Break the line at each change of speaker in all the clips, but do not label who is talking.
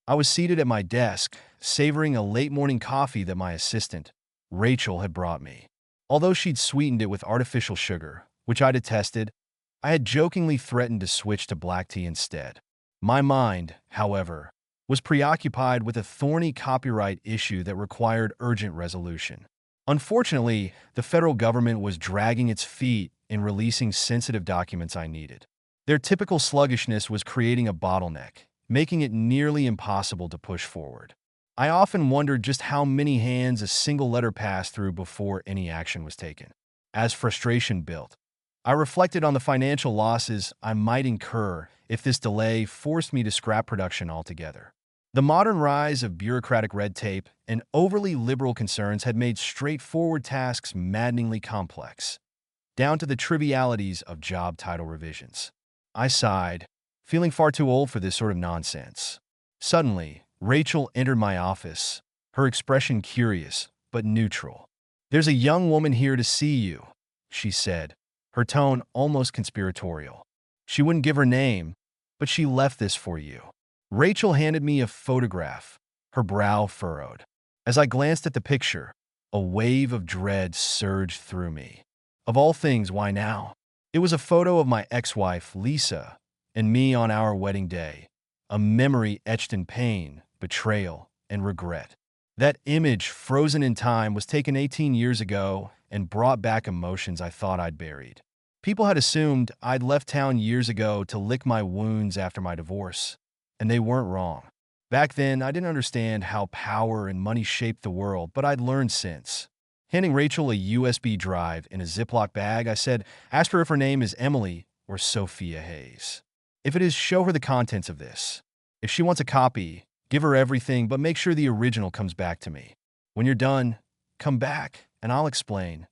I was seated at my desk, savoring a late morning coffee that my assistant, Rachel, had brought me. Although she'd sweetened it with artificial sugar, which I detested, I had jokingly threatened to switch to black tea instead. My mind, however, was preoccupied with a thorny copyright issue that required urgent resolution. Unfortunately, the federal government was dragging its feet in releasing sensitive documents I needed. Their typical sluggishness was creating a bottleneck, making it nearly impossible to push forward. I often wondered just how many hands a single letter passed through before any action was taken. As frustration built, I reflected on the financial losses I might incur if this delay forced me to scrap production altogether. The modern rise of bureaucratic red tape and overly liberal concerns had made straightforward tasks maddeningly complex, down to the trivialities of job title revisions. I sighed, feeling far too old for this sort of nonsense. Suddenly, Rachel entered my office, her expression curious but neutral. "There's a young woman here to see you," she said, her tone almost conspiratorial. "She wouldn't give her name, but she left this for you." Rachel handed me a photograph, her brow furrowed. As I glanced at the picture, a wave of dread surged through me. Of all things, why now? It was a photo of my ex-wife, Lisa, and me on our wedding day, a memory etched in pain, betrayal, and regret. That image, frozen in time, was taken 18 years ago and brought back emotions I thought I'd buried. People had assumed I'd left town years ago to lick my wounds after my divorce, and they weren't wrong. Back then, I didn't understand how power and money shaped the world, but I'd learned since. Handing Rachel a USB drive in a Ziploc bag, I said, "Ask her if her name is Emily or Sophia Hayes. If it is, show her the contents of this. If she wants a copy, give her everything, but make sure the original comes back to me. When you're done, come back, and I'll explain."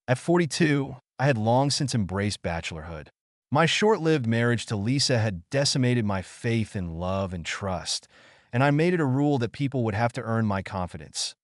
At 42, I had long since embraced bachelorhood. My short-lived marriage to Lisa had decimated my faith in love and trust, and I made it a rule that people would have to earn my confidence,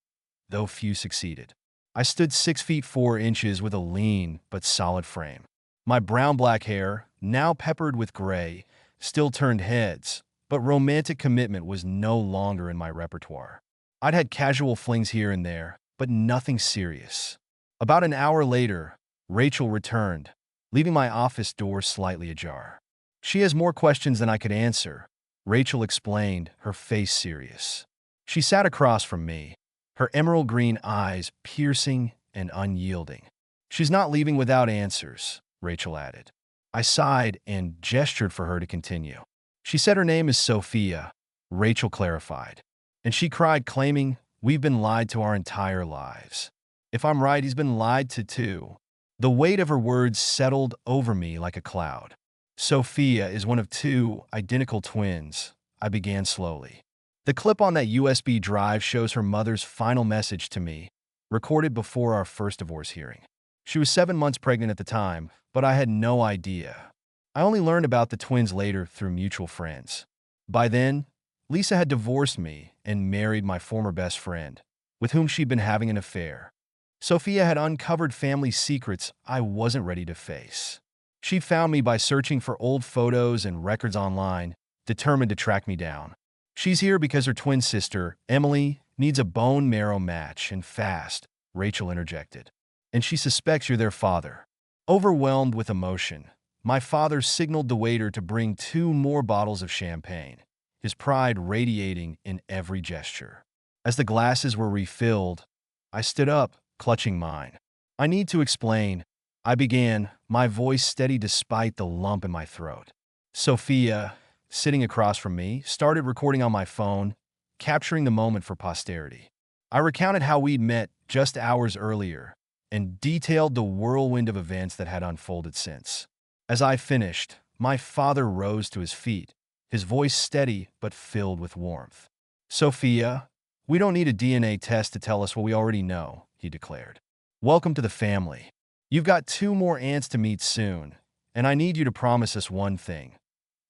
though few succeeded. I stood 6 feet 4 inches with a lean but solid frame. My brown-black hair, now peppered with gray, still turned heads, but romantic commitment was no longer in my repertoire. I'd had casual flings here and there, but nothing serious. About an hour later, Rachel returned, leaving my office door slightly ajar. "She has more questions than I could answer," Rachel explained, her face serious. She sat across from me, her emerald green eyes piercing and unyielding. "She's not leaving without answers," Rachel added. I sighed and gestured for her to continue. "She said her name is Sophia," Rachel clarified. "And she cried, claiming we've been lied to our entire lives. If I'm right, he's been lied to too." The weight of her words settled over me like a cloud. "Sophia is one of 2 identical twins," I began slowly. "The clip on that USB drive shows her mother's final message to me, recorded before our first divorce hearing. She was 7 months pregnant at the time, but I had no idea. I only learned about the twins later through mutual friends. By then, Lisa had divorced me and married my former best friend, with whom she'd been having an affair. Sophia had uncovered family secrets I wasn't ready to face. She found me by searching for old photos and records online, determined to track me down. She's here because her twin sister, Emily, needs a bone marrow match, and fast," Rachel interjected. "And she suspects you're their father." Overwhelmed with emotion, my father signaled the waiter to bring 2 more bottles of champagne, his pride radiating in every gesture. As the glasses were refilled, I stood up, clutching mine. "I need to explain," I began, my voice steady despite the lump in my throat. Sophia, sitting across from me, started recording on my phone, capturing the moment for posterity. I recounted how we'd met just hours earlier and detailed the whirlwind of events that had unfolded since. As I finished, my father rose to his feet, his voice steady but filled with warmth. "Sophia, we don't need a DNA test to tell us what we already know," he declared. "Welcome to the family. You've got 2 more aunts to meet soon, and I need you to promise us one thing.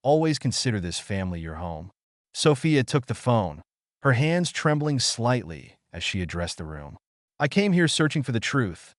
Always consider this family your home." Sophia took the phone, her hands trembling slightly as she addressed the room. "I came here searching for the truth,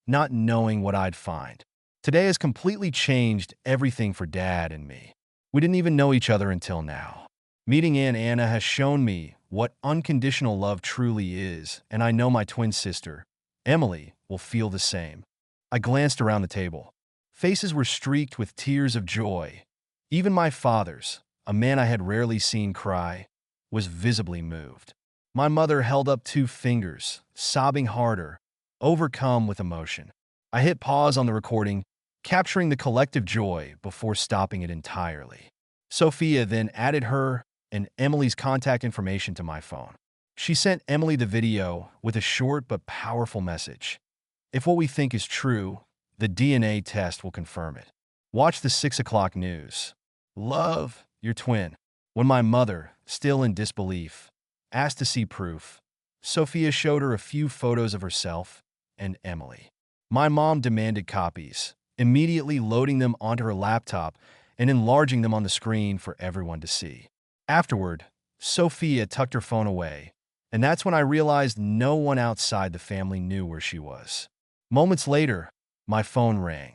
not knowing what I'd find. Today has completely changed everything for Dad and me. We didn't even know each other until now. Meeting Aunt Anna has shown me what unconditional love truly is, and I know my twin sister, Emily, will feel the same. I glanced around the table. Faces were streaked with tears of joy. Even my father's, a man I had rarely seen cry, was visibly moved. My mother held up two fingers, sobbing harder, overcome with emotion. I hit pause on the recording, capturing the collective joy before stopping it entirely. Sophia then added her and Emily's contact information to my phone. She sent Emily the video with a short but powerful message. If what we think is true, the DNA test will confirm it. Watch the 6 o'clock news. Love, your twin. When my mother, still in disbelief, asked to see proof, Sophia showed her a few photos of herself and Emily. My mom demanded copies, immediately loading them onto her laptop and enlarging them on the screen for everyone to see. Afterward, Sophia tucked her phone away, and that's when I realized no one outside the family knew where she was. Moments later, my phone rang.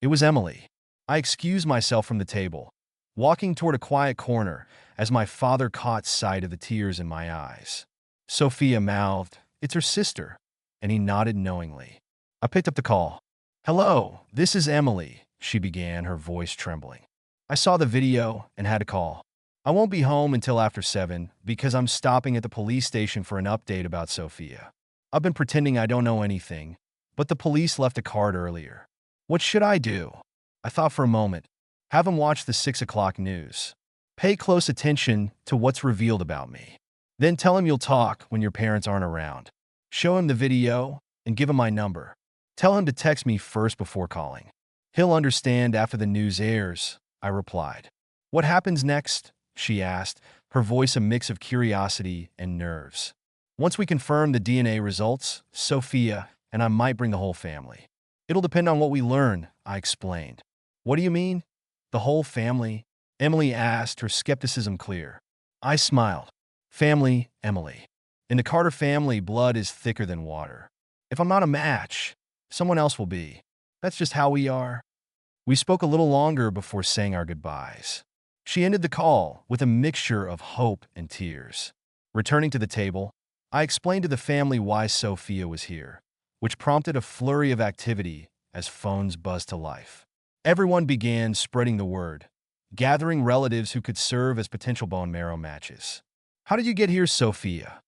It was Emily. I excused myself from the table, walking toward a quiet corner as my father caught sight of the tears in my eyes. Sophia mouthed, "It's her sister," and he nodded knowingly. I picked up the call. "Hello, this is Emily," she began, her voice trembling. "I saw the video and had to call. I won't be home until after 7 because I'm stopping at the police station for an update about Sophia. I've been pretending I don't know anything, but the police left a card earlier. What should I do?" I thought for a moment. Have him watch the 6 o'clock news. Pay close attention to what's revealed about me. Then tell him you'll talk when your parents aren't around. Show him the video and give him my number. Tell him to text me first before calling. He'll understand after the news airs, I replied. "What happens next?" she asked, her voice a mix of curiosity and nerves. "Once we confirm the DNA results, Sophia and I might bring the whole family." "It'll depend on what we learn," I explained. "What do you mean? The whole family?" Emily asked, her skepticism clear. I smiled. "Family, Emily. In the Carter family, blood is thicker than water. If I'm not a match, someone else will be. That's just how we are." We spoke a little longer before saying our goodbyes. She ended the call with a mixture of hope and tears. Returning to the table, I explained to the family why Sophia was here, which prompted a flurry of activity as phones buzzed to life. Everyone began spreading the word, gathering relatives who could serve as potential bone marrow matches. "How did you get here, Sophia?"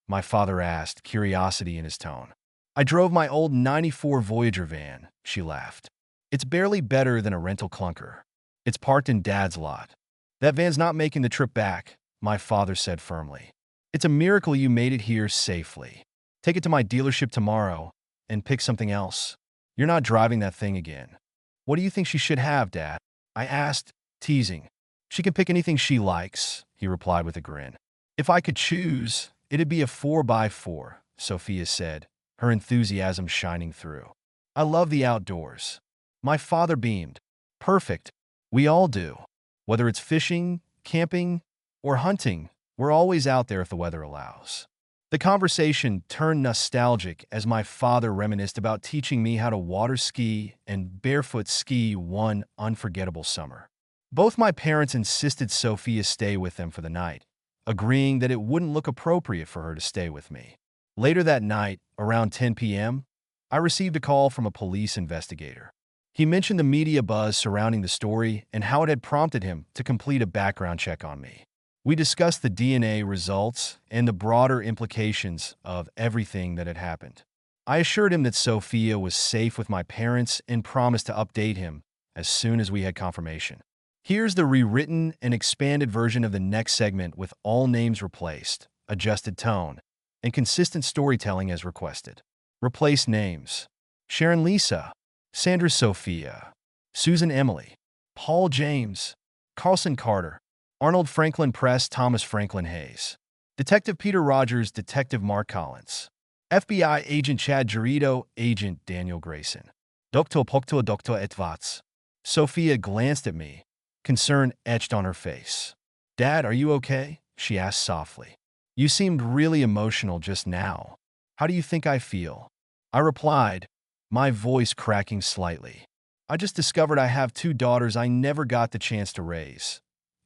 my father asked, curiosity in his tone. "I drove my old '94 Voyager van," she laughed. "It's barely better than a rental clunker. It's parked in Dad's lot." "That van's not making the trip back," my father said firmly. "It's a miracle you made it here safely. Take it to my dealership tomorrow and pick something else. You're not driving that thing again." "What do you think she should have, Dad?" I asked, teasing. "She can pick anything she likes," he replied with a grin. "If I could choose, it'd be a 4x4, Sophia said, her enthusiasm shining through. "I love the outdoors." My father beamed. "Perfect. We all do. Whether it's fishing, camping, or hunting, we're always out there if the weather allows." The conversation turned nostalgic as my father reminisced about teaching me how to water ski and barefoot ski one unforgettable summer. Both my parents insisted Sophia stay with them for the night, agreeing that it wouldn't look appropriate for her to stay with me. Later that night, around 10 p.m., I received a call from a police investigator. He mentioned the media buzz surrounding the story and how it had prompted him to complete a background check on me. We discussed the DNA results and the broader implications of everything that had happened. I assured him that Sophia was safe with my parents and promised to update him as soon as we had confirmation. Here's the rewritten and expanded version of the next segment with all names replaced, adjusted tone, and consistent storytelling as requested. Replace names: Sharon Lisa, Sandra Sophia, Susan Emily, Paul James, Carlson Carter, Arnold Franklin Press, Thomas Franklin Hayes, Detective Peter Rogers, Detective Mark Collins, FBI Agent Chad Garrido, Agent Daniel Grayson, Dr. Pokto Dr. Edwards. Sophia glanced at me, concern etched on her face. "Dad, are you okay?" she asked softly. "You seemed really emotional just now. How do you think I feel?" I replied, my voice cracking slightly. "I just discovered I have two daughters I never got the chance to raise.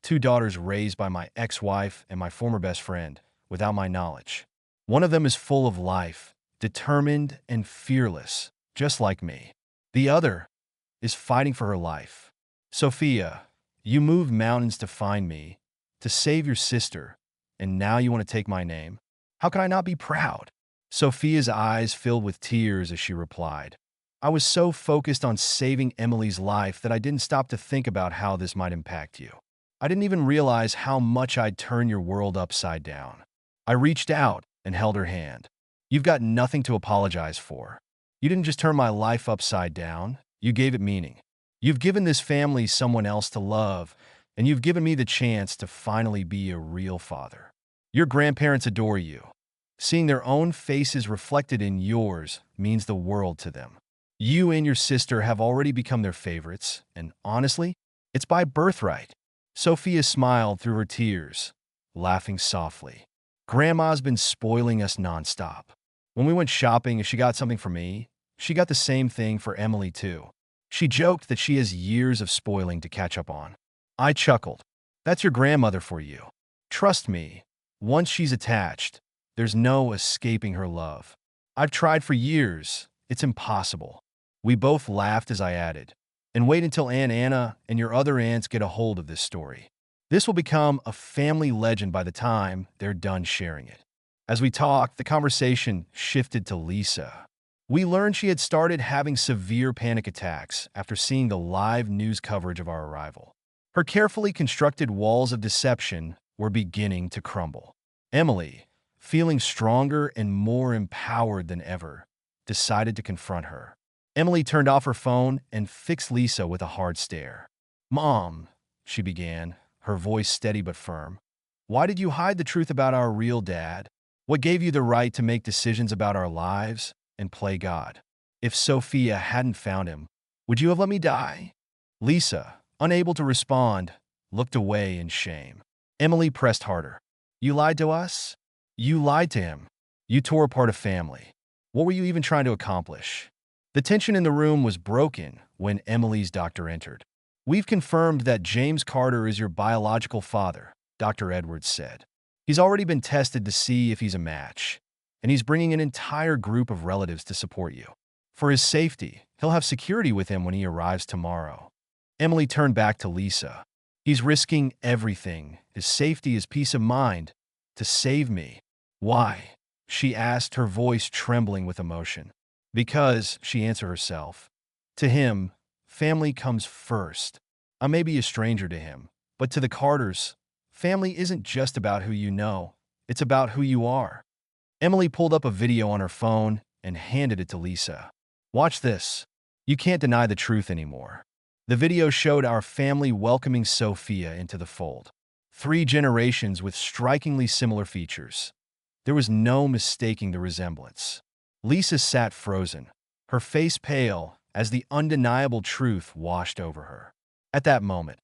two daughters raised by my ex-wife and my former best friend, without my knowledge. One of them is full of life, determined and fearless, just like me. The other is fighting for her life. Sophia, you moved mountains to find me, to save your sister, and now you want to take my name? How can I not be proud? Sophia's eyes filled with tears as she replied. I was so focused on saving Emily's life that I didn't stop to think about how this might impact you. I didn't even realize how much I'd turn your world upside down. I reached out and held her hand. You've got nothing to apologize for. You didn't just turn my life upside down, you gave it meaning. You've given this family someone else to love, and you've given me the chance to finally be a real father. Your grandparents adore you. Seeing their own faces reflected in yours means the world to them. You and your sister have already become their favorites, and honestly, it's by birthright. Sophia smiled through her tears, laughing softly. Grandma's been spoiling us nonstop. When we went shopping and she got something for me, she got the same thing for Emily too. She joked that she has years of spoiling to catch up on. I chuckled. That's your grandmother for you. Trust me, once she's attached, there's no escaping her love. I've tried for years. It's impossible. We both laughed as I added, and wait until Aunt Anna and your other aunts get a hold of this story. This will become a family legend by the time they're done sharing it. As we talked, the conversation shifted to Lisa. We learned she had started having severe panic attacks after seeing the live news coverage of our arrival. Her carefully constructed walls of deception were beginning to crumble. Emily, feeling stronger and more empowered than ever, decided to confront her. Emily turned off her phone and fixed Lisa with a hard stare. "Mom," she began, her voice steady but firm, "why did you hide the truth about our real dad? What gave you the right to make decisions about our lives and play God? If Sophia hadn't found him, would you have let me die?" Lisa, unable to respond, looked away in shame. Emily pressed harder. "You lied to us? You lied to him. You tore apart a family. What were you even trying to accomplish?" The tension in the room was broken when Emily's doctor entered. "We've confirmed that James Carter is your biological father," Dr. Edwards said. "He's already been tested to see if he's a match, and he's bringing an entire group of relatives to support you. For his safety, he'll have security with him when he arrives tomorrow." Emily turned back to Lisa. "He's risking everything, his safety, his peace of mind, to save me. Why?" she asked, her voice trembling with emotion. "Because," she answered herself, "to him, family comes first. I may be a stranger to him, but to the Carters, family isn't just about who you know, it's about who you are." Emily pulled up a video on her phone and handed it to Lisa. "Watch this. You can't deny the truth anymore." The video showed our family welcoming Sophia into the fold. 3 generations with strikingly similar features. There was no mistaking the resemblance. Lisa sat frozen, her face pale as the undeniable truth washed over her. At that moment,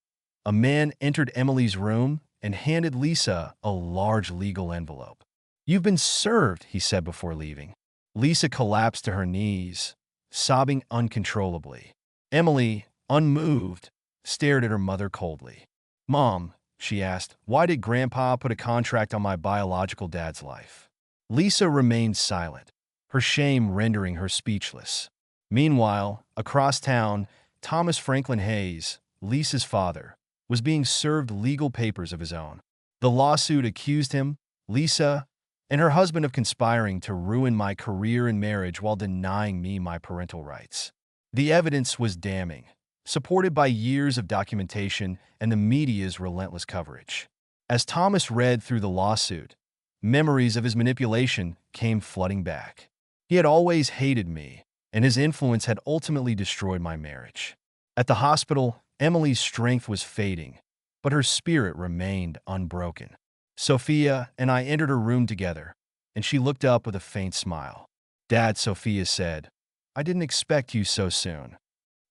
a man entered Emily's room and handed Lisa a large legal envelope. "You've been served," he said before leaving. Lisa collapsed to her knees, sobbing uncontrollably. Emily, unmoved, stared at her mother coldly. "Mom," she asked, "why did Grandpa put a contract on my biological dad's life?" Lisa remained silent, her shame rendering her speechless. Meanwhile, across town, Thomas Franklin Hayes, Lisa's father, was being served legal papers of his own. The lawsuit accused him, Lisa, and her husband of conspiring to ruin my career and marriage while denying me my parental rights. The evidence was damning, supported by years of documentation and the media's relentless coverage. As Thomas read through the lawsuit, memories of his manipulation came flooding back. He had always hated me, and his influence had ultimately destroyed my marriage. At the hospital, Emily's strength was fading, but her spirit remained unbroken. Sophia and I entered her room together, and she looked up with a faint smile. "Dad," Sophia said, "I didn't expect you so soon."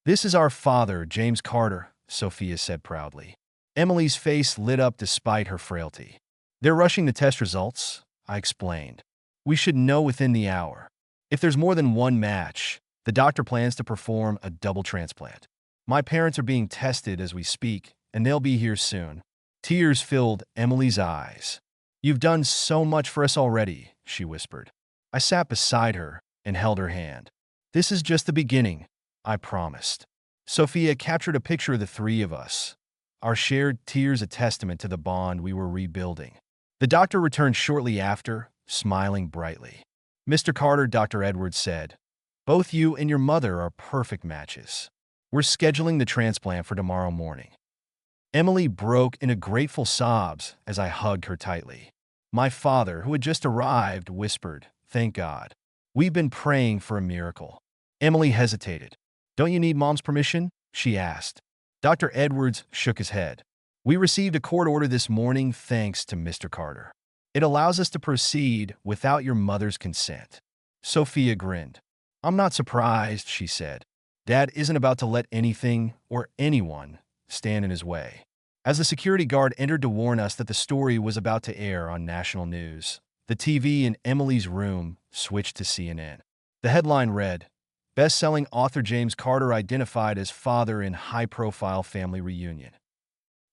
"This is our father, James Carter," Sophia said proudly. Emily's face lit up despite her frailty. "They're rushing the test results," I explained. "We should know within the hour. If there's more than one match, the doctor plans to perform a double transplant. My parents are being tested as we speak, and they'll be here soon." Tears filled Emily's eyes. "You've done so much for us already," she whispered. I sat beside her and held her hand. "This is just the beginning," I promised. Sophia captured a picture of the three of us, our shared tears a testament to the bond we were rebuilding. The doctor returned shortly after, smiling brightly. "Mr. Carter," Dr. Edwards said, "both you and your mother are perfect matches. We're scheduling the transplant for tomorrow morning." Emily broke into grateful sobs as I hugged her tightly. My father, who had just arrived, whispered, "Thank God. We've been praying for a miracle." Emily hesitated. "Don't you need Mom's permission?" she asked. Dr. Edwards shook his head. "We received a court order this morning thanks to Mr. Carter. It allows us to proceed without your mother's consent." Sophia grinned. "I'm not surprised," she said. "Dad isn't about to let anything or anyone stand in his way." As the security guard entered to warn us that the story was about to air on national news, the TV in Emily's room switched to CNN. The headline read, "Best-selling author James Carter identified as father in high-profile family reunion."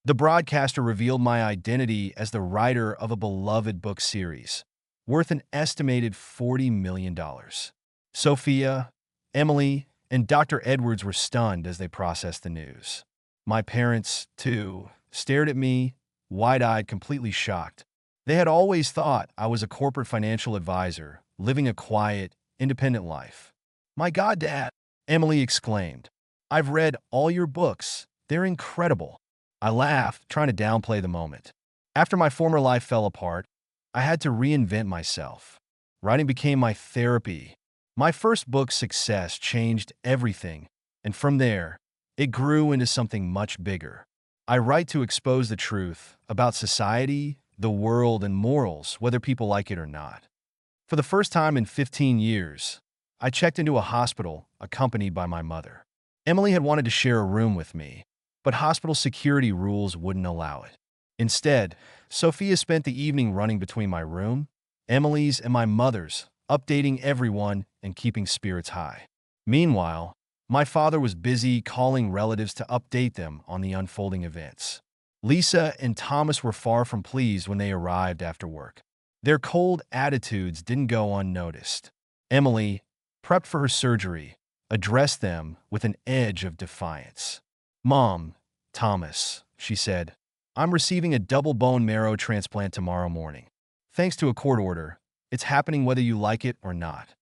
The broadcaster revealed my identity as the writer of a beloved book series, worth an estimated $40 million. Sophia, Emily, and Dr. Edwards were stunned as they processed the news. My parents, too, stared at me, wide-eyed, completely shocked. They had always thought I was a corporate financial advisor, living a quiet, independent life. "My God, Dad!" Emily exclaimed. "I've read all your books. They're incredible." I laughed, trying to downplay the moment. After my former life fell apart, I had to reinvent myself. Writing became my therapy. My first book's success changed everything, and from there, it grew into something much bigger. I write to expose the truth about society, the world, and morals, whether people like it or not. For the first time in 15 years, I checked into a hospital accompanied by my mother. Emily had wanted to share a room with me, but hospital security rules wouldn't allow it. Instead, Sophia spent the evening running between my room, Emily's, and my mother's, updating everyone and keeping spirits high. Meanwhile, my father was busy calling relatives to update them on the unfolding events. Lisa and Thomas were far from pleased when they arrived after work. Their cold attitudes didn't go unnoticed. Emily, prepped for her surgery, addressed them with an edge of defiance. "Mom, Thomas," she said, "I'm receiving a double bone marrow transplant tomorrow morning. Thanks to a court order, it's happening whether you like it or not."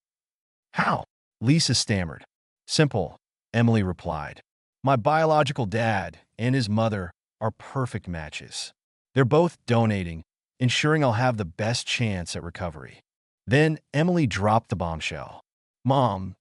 "How?" Lisa stammered. "Simple," Emily replied. "My biological dad and his mother are perfect matches. They're both donating, ensuring I'll have the best chance at recovery." Then Emily dropped the bombshell. "Mom,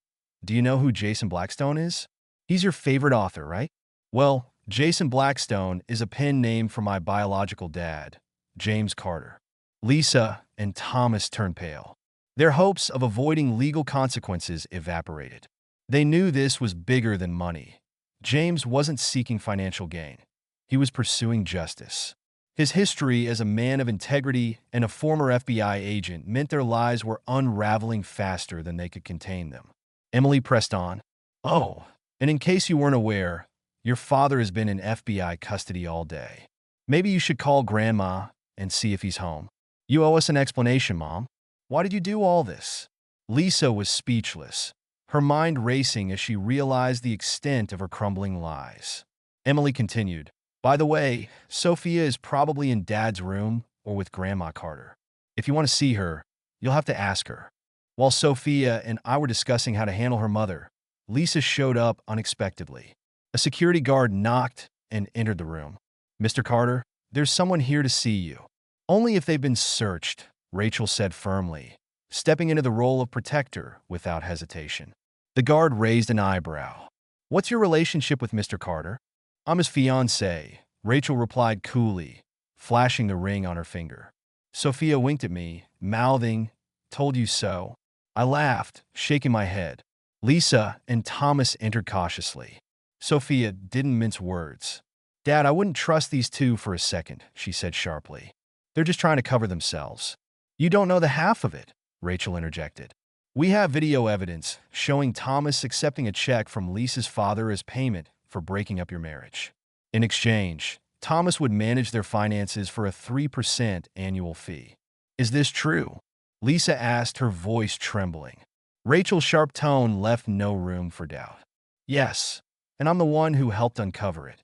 do you know who Jason Blackstone is? He's your favorite author, right?" "Well, Jason Blackstone is a pen name for my biological dad, James Carter." Lisa and Thomas turned pale. Their hopes of avoiding legal consequences evaporated. They knew this was bigger than money. James wasn't seeking financial gain. He was pursuing justice. His history as a man of integrity and a former FBI agent meant their lives were unraveling faster than they could contain them. Emily pressed on. "Oh, and in case you weren't aware, your father has been in FBI custody all day. Maybe you should call Grandma and see if he's home. You owe us an explanation, Mom. Why did you do all this?" Lisa was speechless, her mind racing as she realized the extent of her crumbling lies. Emily continued, "By the way, Sophia is probably in Dad's room or with Grandma Carter. If you want to see her, you'll have to ask her." While Sophia and I were discussing how to handle her mother, Lisa showed up unexpectedly. A security guard knocked and entered the room. "Mr. Carter, there's someone here to see you." "Only if they've been searched," Rachel said firmly, stepping into the role of protector without hesitation. The guard raised an eyebrow. "What's your relationship with Mr. Carter?" "I'm his fiancée," Rachel replied coolly, flashing the ring on her finger. Sophia winked at me, mouthing, "Told you so." I laughed, shaking my head. Lisa and Thomas entered cautiously. Sophia didn't mince words. "Dad, I wouldn't trust these two for a second," she said sharply. "They're just trying to cover themselves." "You don't know the half of it," Rachel interjected. "We have video evidence showing Thomas accepting a check from Lisa's father as payment for breaking up your marriage. In exchange, Thomas would manage their finances for a 3% annual fee. Is this true? Lisa asked, her voice trembling. Rachel's sharp tone left no room for doubt. Yes, and I'm the one who helped uncover it.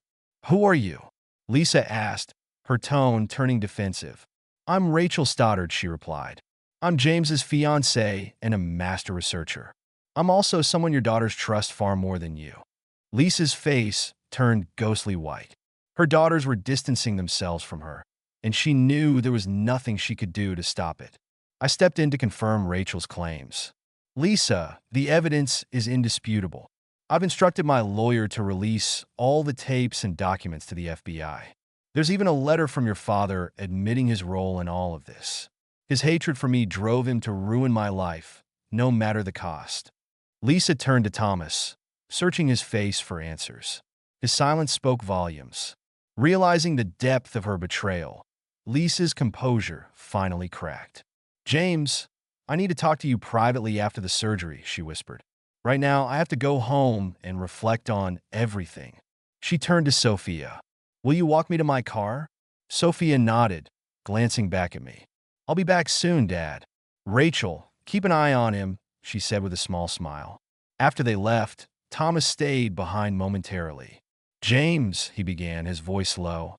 Who are you? Lisa asked, her tone turning defensive. I'm Rachel Stoddard, she replied. I'm James's fiancée and a master researcher. I'm also someone your daughters trust far more than you. Lisa's face turned ghostly white. Her daughters were distancing themselves from her, and she knew there was nothing she could do to stop it. I stepped in to confirm Rachel's claims. Lisa, the evidence is indisputable. I've instructed my lawyer to release all the tapes and documents to the FBI. There's even a letter from your father admitting his role in all of this. His hatred for me drove him to ruin my life, no matter the cost. Lisa turned to Thomas, searching his face for answers. His silence spoke volumes. Realizing the depth of her betrayal, Lisa's composure finally cracked. James, I need to talk to you privately after the surgery, she whispered. Right now, I have to go home and reflect on everything. She turned to Sophia. Will you walk me to my car? Sophia nodded, glancing back at me. I'll be back soon, Dad. Rachel, keep an eye on him, she said with a small smile. After they left, Thomas stayed behind momentarily. James, he began, his voice low.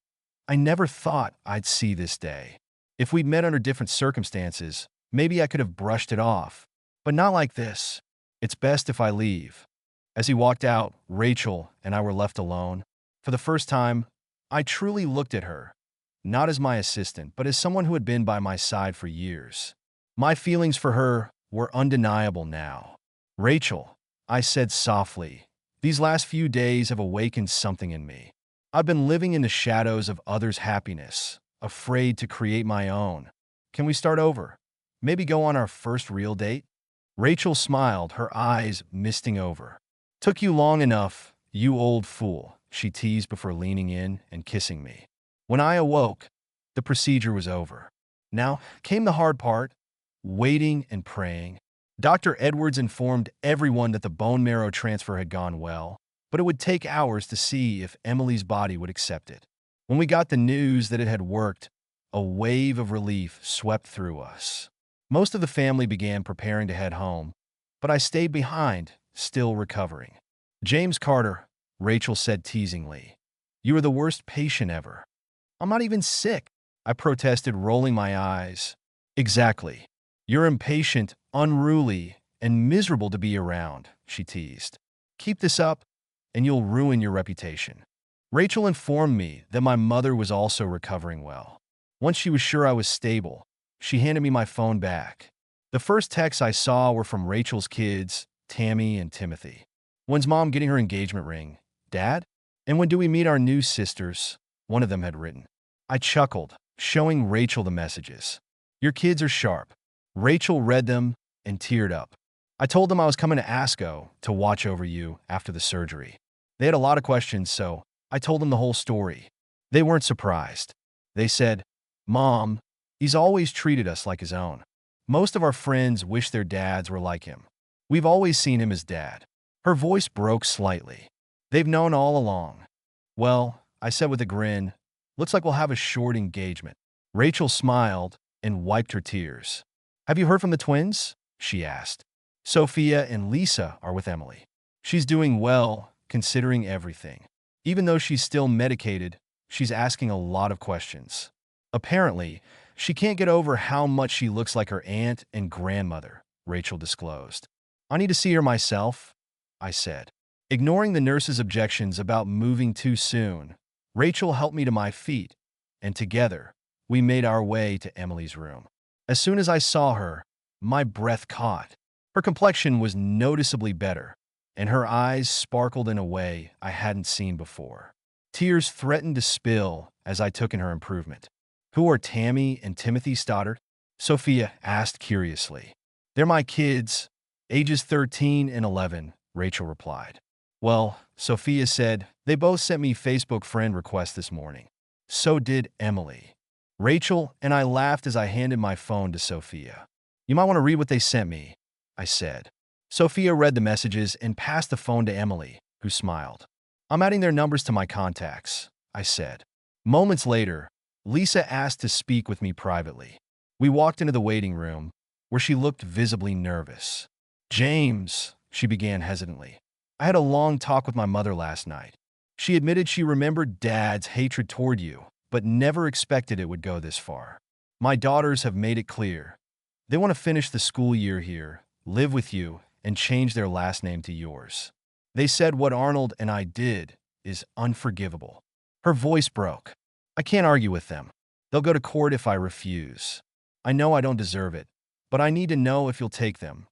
I never thought I'd see this day. If we'd met under different circumstances, maybe I could have brushed it off. But not like this. It's best if I leave. As he walked out, Rachel and I were left alone. For the first time, I truly looked at her, not as my assistant, but as someone who had been by my side for years. My feelings for her were undeniable now. Rachel, I said softly, these last few days have awakened something in me. I've been living in the shadows of others' happiness, afraid to create my own. Can we start over? Maybe go on our first real date? Rachel smiled, her eyes misting over. Took you long enough, you old fool, she teased before leaning in and kissing me. When I awoke, the procedure was over. Now came the hard part, waiting and praying. Dr. Edwards informed everyone that the bone marrow transfer had gone well, but it would take hours to see if Emily's body would accept it. When we got the news that it had worked, a wave of relief swept through us. Most of the family began preparing to head home, but I stayed behind, still recovering. James Carter, Rachel said teasingly, you are the worst patient ever. I'm not even sick, I protested, rolling my eyes. Exactly. You're impatient, unruly, and miserable to be around, she teased. Keep this up, and you'll ruin your reputation. Rachel informed me that my mother was also recovering well. Once she was sure I was stable, she handed me my phone back. The first texts I saw were from Rachel's kids, Tammy and Timothy. When's Mom getting her engagement ring? Dad? And when do we meet our new sisters? One of them had written. I chuckled, showing Rachel the messages. Your kids are sharp. Rachel read them and teared up. I told them I was coming to ASCO to watch over you after the surgery. They had a lot of questions, so I told them the whole story. They weren't surprised. They said, Mom, he's always treated us like his own. Most of our friends wish their dads were like him. We've always seen him as Dad. Her voice broke slightly. They've known all along. Well, I said with a grin, looks like we'll have a short engagement. Rachel smiled and wiped her tears. Have you heard from the twins? She asked. Sophia and Lisa are with Emily. She's doing well, considering everything. Even though she's still medicated, she's asking a lot of questions. Apparently, she can't get over how much she looks like her aunt and grandmother, Rachel disclosed. I need to see her myself, I said. Ignoring the nurse's objections about moving too soon, Rachel helped me to my feet, and together, we made our way to Emily's room. As soon as I saw her, my breath caught. Her complexion was noticeably better, and her eyes sparkled in a way I hadn't seen before. Tears threatened to spill as I took in her improvement. Who are Tammy and Timothy Stoddard? Sophia asked curiously. They're my kids, ages 13 and 11, Rachel replied. Well, Sophia said, they both sent me Facebook friend requests this morning. So did Emily. Rachel and I laughed as I handed my phone to Sophia. You might want to read what they sent me, I said. Sophia read the messages and passed the phone to Emily, who smiled. I'm adding their numbers to my contacts, I said. Moments later, Lisa asked to speak with me privately. We walked into the waiting room, where she looked visibly nervous. "James," she began hesitantly, "I had a long talk with my mother last night. She admitted she remembered Dad's hatred toward you, but never expected it would go this far. My daughters have made it clear. They want to finish the school year here, live with you, and change their last name to yours. They said what Arnold and I did is unforgivable." Her voice broke. "I can't argue with them. They'll go to court if I refuse. I know I don't deserve it, but I need to know if you'll take them."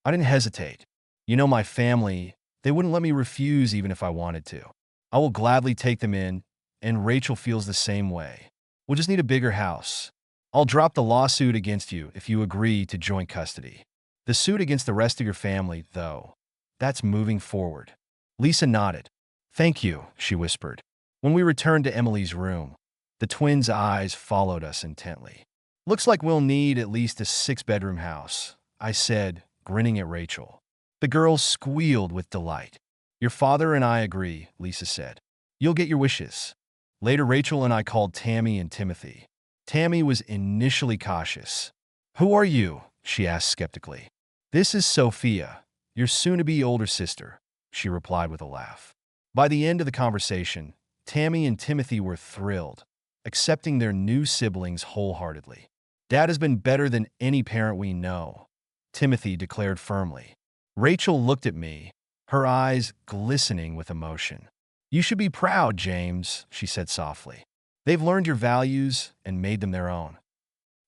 I didn't hesitate. "You know my family, they wouldn't let me refuse even if I wanted to. I will gladly take them in, and Rachel feels the same way. We'll just need a bigger house. I'll drop the lawsuit against you if you agree to joint custody. The suit against the rest of your family, though, that's moving forward." Lisa nodded. "Thank you," she whispered. When we returned to Emily's room, the twins' eyes followed us intently. "Looks like we'll need at least a 6-bedroom house," I said, grinning at Rachel. The girls squealed with delight. "Your father and I agree," Lisa said. "You'll get your wishes." Later, Rachel and I called Tammy and Timothy. Tammy was initially cautious. "Who are you?" she asked skeptically. "This is Sophia, your soon-to-be older sister," she replied with a laugh. By the end of the conversation, Tammy and Timothy were thrilled, accepting their new siblings wholeheartedly. "Dad has been better than any parent we know," Timothy declared firmly. Rachel looked at me, her eyes glistening with emotion. "You should be proud, James," she said softly. "They've learned your values and made them their own."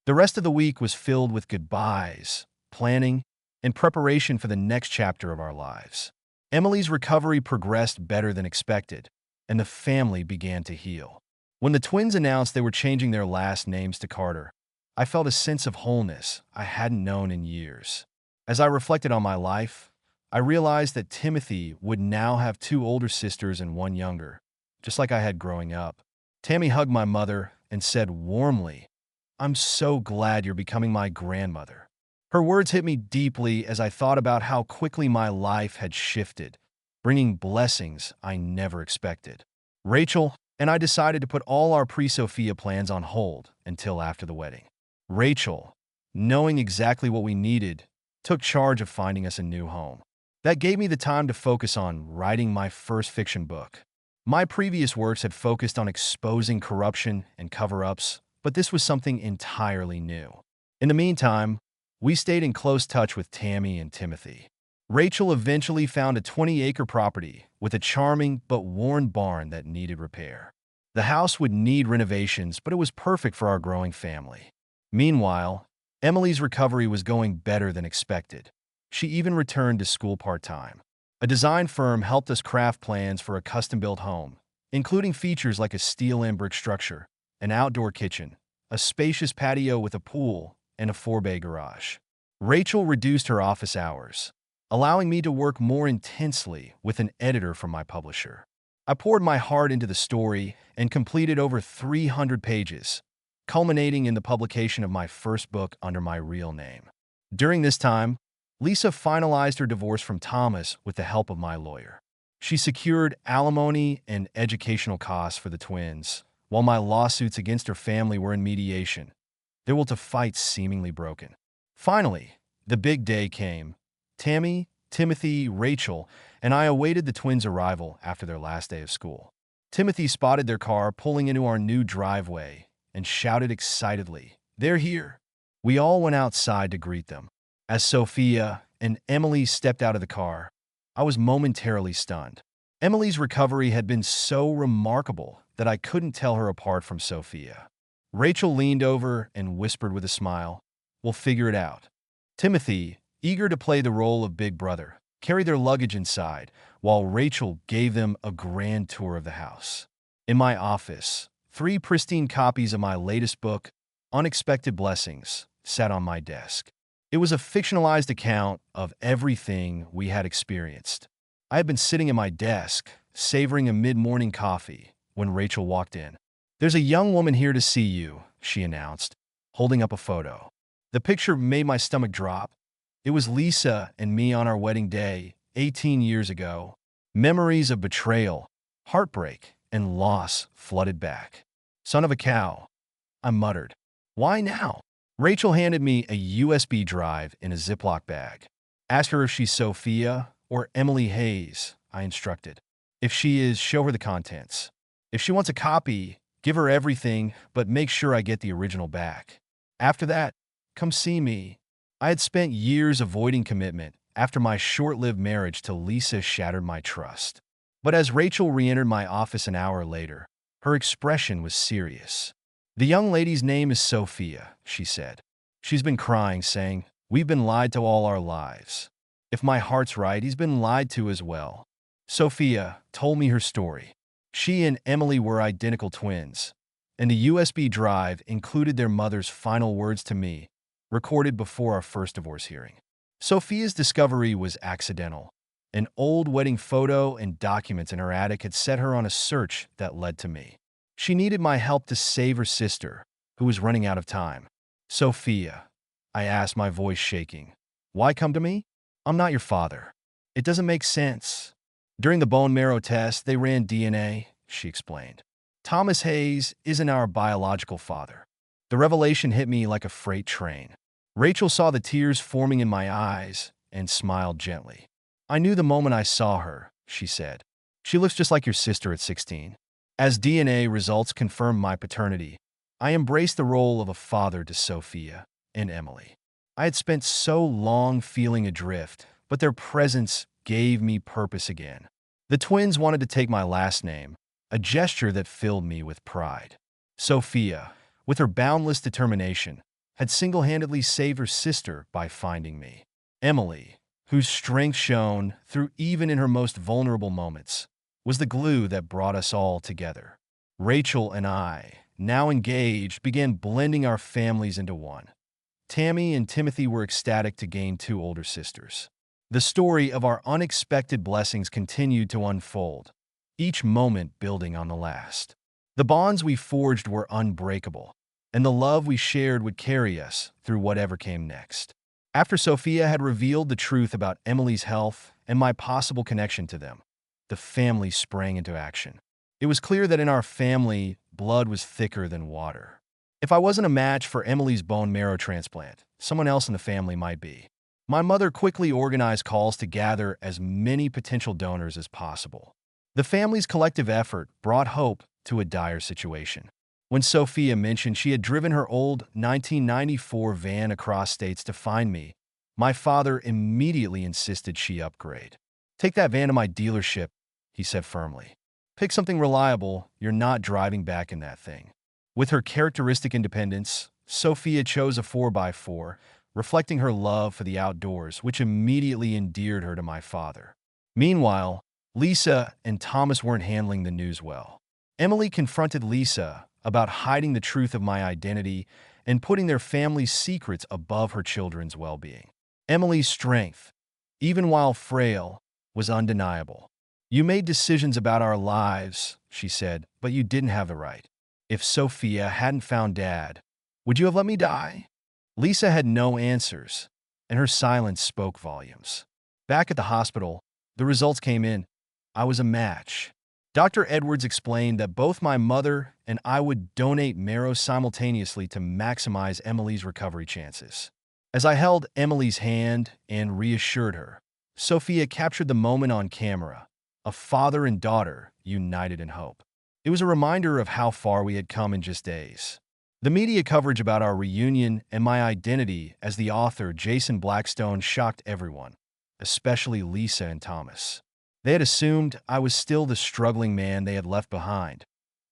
The rest of the week was filled with goodbyes, planning, and preparation for the next chapter of our lives. Emily's recovery progressed better than expected, and the family began to heal. When the twins announced they were changing their last names to Carter, I felt a sense of wholeness I hadn't known in years. As I reflected on my life, I realized that Timothy would now have 2 older sisters and 1 younger, just like I had growing up. Tammy hugged my mother and said warmly, "I'm so glad you're becoming my grandmother." Her words hit me deeply as I thought about how quickly my life had shifted, bringing blessings I never expected. Rachel and I decided to put all our pre-Sophia plans on hold until after the wedding. Rachel, knowing exactly what we needed, took charge of finding us a new home. That gave me the time to focus on writing my first fiction book. My previous works had focused on exposing corruption and cover-ups, but this was something entirely new. In the meantime, we stayed in close touch with Tammy and Timothy. Rachel eventually found a 20-acre property with a charming but worn barn that needed repair. The house would need renovations, but it was perfect for our growing family. Meanwhile, Emily's recovery was going better than expected. She even returned to school part-time. A design firm helped us craft plans for a custom-built home, including features like a steel and brick structure, an outdoor kitchen, a spacious patio with a pool, and a 4-bay garage. Rachel reduced her office hours, allowing me to work more intensely with an editor from my publisher. I poured my heart into the story and completed over 300 pages, culminating in the publication of my first book under my real name. During this time, Lisa finalized her divorce from Thomas with the help of my lawyer. She secured alimony and educational costs for the twins, while my lawsuits against her family were in mediation. Their will to fight seemingly broken. Finally, the big day came. Tammy, Timothy, Rachel, and I awaited the twins' arrival after their last day of school. Timothy spotted their car pulling into our new driveway and shouted excitedly, "They're here!" We all went outside to greet them. As Sophia and Emily stepped out of the car, I was momentarily stunned. Emily's recovery had been so remarkable that I couldn't tell her apart from Sophia. Rachel leaned over and whispered with a smile, "We'll figure it out." Timothy, eager to play the role of big brother, carried their luggage inside, while Rachel gave them a grand tour of the house. In my office, 3 pristine copies of my latest book, Unexpected Blessings, sat on my desk. It was a fictionalized account of everything we had experienced. I had been sitting at my desk, savoring a mid-morning coffee, when Rachel walked in. "There's a young woman here to see you," she announced, holding up a photo. The picture made my stomach drop. It was Lisa and me on our wedding day, 18 years ago. Memories of betrayal, heartbreak, and loss flooded back. Son of a cow, I muttered. Why now? Rachel handed me a USB drive in a Ziploc bag. Ask her if she's Sophia or Emily Hayes, I instructed. If she is, show her the contents. If she wants a copy, give her everything, but make sure I get the original back. After that, come see me. I had spent years avoiding commitment after my short-lived marriage to Lisa shattered my trust. But as Rachel re-entered my office an hour later, her expression was serious. The young lady's name is Sophia, she said. She's been crying, saying, "We've been lied to all our lives. If my heart's right, he's been lied to as well." Sophia told me her story. She and Emily were identical twins, and the USB drive included their mother's final words to me, recorded before our first divorce hearing. Sophia's discovery was accidental. An old wedding photo and documents in her attic had set her on a search that led to me. She needed my help to save her sister, who was running out of time. "Sophia," I asked, my voice shaking, "why come to me? I'm not your father. It doesn't make sense." "During the bone marrow test, they ran DNA," she explained. "Thomas Hayes isn't our biological father." The revelation hit me like a freight train. Rachel saw the tears forming in my eyes and smiled gently. "I knew the moment I saw her," she said. "She looks just like your sister at 16. As DNA results confirmed my paternity, I embraced the role of a father to Sophia and Emily. I had spent so long feeling adrift, but their presence gave me purpose again. The twins wanted to take my last name, a gesture that filled me with pride. Sophia, with her boundless determination, had single-handedly saved her sister by finding me. Emily, whose strength shone through even in her most vulnerable moments, was the glue that brought us all together. Rachel and I, now engaged, began blending our families into one. Tammy and Timothy were ecstatic to gain two older sisters. The story of our unexpected blessings continued to unfold, each moment building on the last. The bonds we forged were unbreakable, and the love we shared would carry us through whatever came next. After Sophia had revealed the truth about Emily's health and my possible connection to them, the family sprang into action. It was clear that in our family, blood was thicker than water. If I wasn't a match for Emily's bone marrow transplant, someone else in the family might be. My mother quickly organized calls to gather as many potential donors as possible. The family's collective effort brought hope to a dire situation. When Sophia mentioned she had driven her old 1994 van across states to find me, my father immediately insisted she upgrade. "Take that van to my dealership," he said firmly. "Pick something reliable, you're not driving back in that thing." With her characteristic independence, Sophia chose a 4x4, reflecting her love for the outdoors, which immediately endeared her to my father. Meanwhile, Lisa and Thomas weren't handling the news well. Emily confronted Lisa about hiding the truth of my identity and putting their family's secrets above her children's well-being. Emily's strength, even while frail, was undeniable. "You made decisions about our lives," she said, "but you didn't have the right. If Sophia hadn't found Dad, would you have let me die?" Lisa had no answers, and her silence spoke volumes. Back at the hospital, the results came in. I was a match. Dr. Edwards explained that both my mother and I would donate marrow simultaneously to maximize Emily's recovery chances. As I held Emily's hand and reassured her, Sophia captured the moment on camera, a father and daughter united in hope. It was a reminder of how far we had come in just days. The media coverage about our reunion and my identity as the author Jason Blackstone shocked everyone, especially Lisa and Thomas. They had assumed I was still the struggling man they had left behind,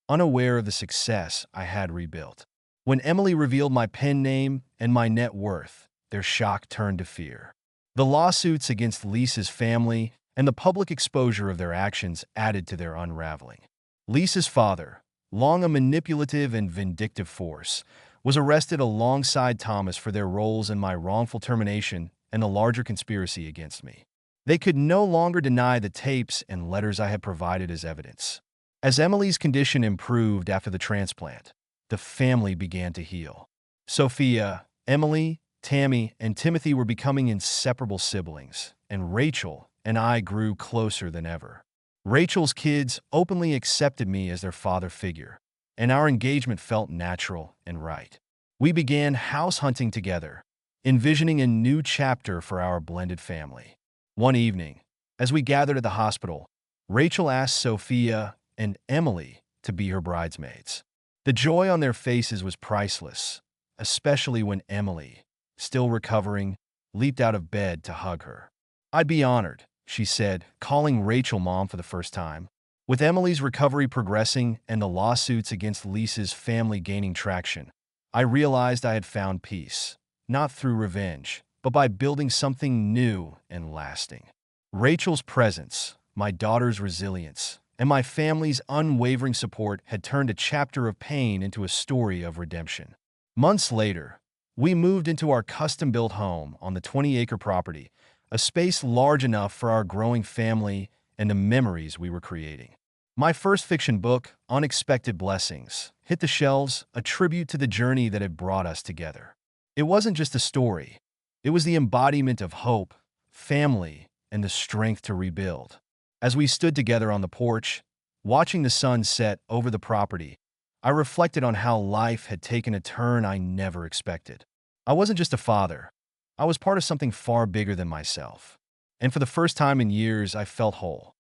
unaware of the success I had rebuilt. When Emily revealed my pen name and my net worth, their shock turned to fear. The lawsuits against Lisa's family and the public exposure of their actions added to their unraveling. Lisa's father, long a manipulative and vindictive force, was arrested alongside Thomas for their roles in my wrongful termination and the larger conspiracy against me. They could no longer deny the tapes and letters I had provided as evidence. As Emily's condition improved after the transplant, the family began to heal. Sophia, Emily, Tammy, and Timothy were becoming inseparable siblings, and Rachel and I grew closer than ever. Rachel's kids openly accepted me as their father figure, and our engagement felt natural and right. We began house hunting together, envisioning a new chapter for our blended family. One evening, as we gathered at the hospital, Rachel asked Sophia and Emily to be her bridesmaids. The joy on their faces was priceless, especially when Emily, still recovering, leaped out of bed to hug her. "I'd be honored," she said, calling Rachel mom for the first time. With Emily's recovery progressing and the lawsuits against Lisa's family gaining traction, I realized I had found peace, not through revenge, but by building something new and lasting. Rachel's presence, my daughter's resilience, and my family's unwavering support had turned a chapter of pain into a story of redemption. Months later, we moved into our custom-built home on the 20-acre property, a space large enough for our growing family and the memories we were creating. My first fiction book, Unexpected Blessings, hit the shelves, a tribute to the journey that had brought us together. It wasn't just a story. It was the embodiment of hope, family, and the strength to rebuild. As we stood together on the porch, watching the sun set over the property, I reflected on how life had taken a turn I never expected. I wasn't just a father. I was part of something far bigger than myself. And for the first time in years, I felt whole.